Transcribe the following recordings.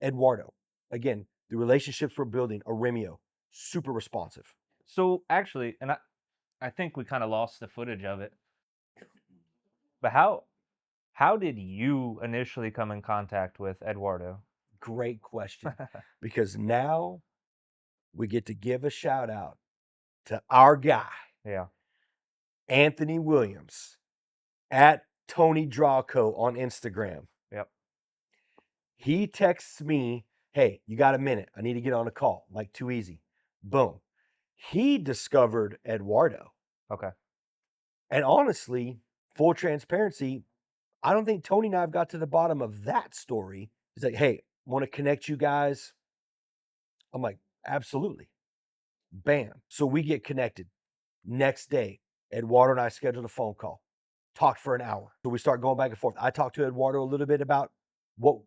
Eduardo, again, the relationships we're building, Auremio, super responsive. So actually, and I think we kind of lost the footage of it. But how did you initially come in contact with Eduardo? Great question. Because now we get to give a shout out to our guy, Yeah. Anthony Williams, at Tony Drawco on Instagram. Yep. He texts me, hey, you got a minute? I need to get on a call. I'm like, too easy. Boom. He discovered Eduardo. Okay. And honestly, full transparency, I don't think Tony and I have got to the bottom of that story. He's like, hey, want to connect you guys? I'm like, absolutely. Bam. So we get connected. Next day, Eduardo and I scheduled a phone call, talked for an hour. So we start going back and forth. I talked to Eduardo a little bit about what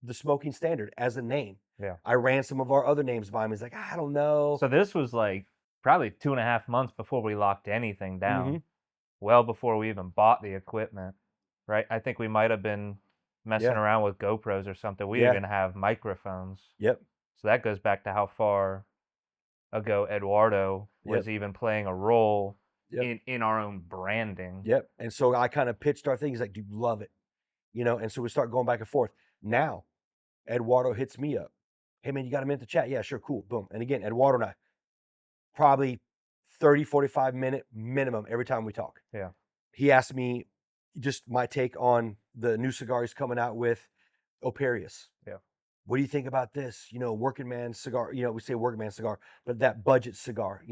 the smoking standard as a name. Yeah. I ran some of our other names by him. He's like, I don't know. So this was like probably 2.5 months before we locked anything Mm-hmm. down. Well before we even bought the equipment, right? I think we might have been messing Yeah. around with GoPros or something. We Yeah. even have microphones. Yep. So that goes back to how far ago Eduardo Yep. was even playing a role Yep. in our own branding. Yep. And so I kind of pitched our thing. He's like, dude, love it. And so we start going back and forth. Now, Eduardo hits me up. Hey, man, you got a minute to chat? Yeah, sure. Cool. Boom. And again, Eduardo and I, probably 30, 45-minute minimum every time we talk. Yeah. He asked me just my take on the new cigar he's coming out with, Operius. Yeah. What do you think about this? Working man cigar. We say working man cigar, but that budget cigar.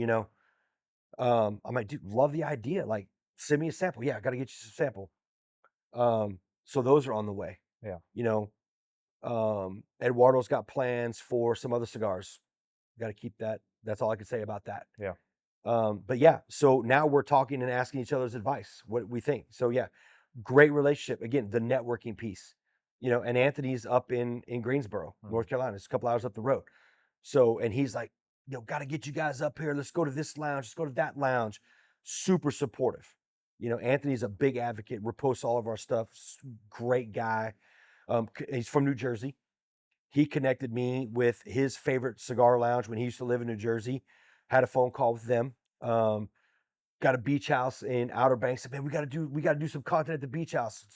I'm like, dude, love the idea. Like, send me a sample. Yeah, I got to get you some sample. So those are on the way. Yeah. You know, Eduardo's got plans for some other cigars. Got to keep that. That's all I can say about that. Yeah. But yeah, so now we're talking and asking each other's advice, what we think. So yeah, great relationship. Again, the networking piece. And Anthony's up in Greensboro, Mhm. North Carolina. It's a couple hours up the road. So, and he's like, got to get you guys up here. Let's go to this lounge. Let's go to that lounge. Super supportive. Anthony's a big advocate. Reposts all of our stuff. Great guy. He's from New Jersey. He connected me with his favorite cigar lounge when he used to live in New Jersey. Had a phone call with them. Got a beach house in Outer Banks. Said, man, we got to do some content at the beach house.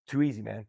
Too easy, man.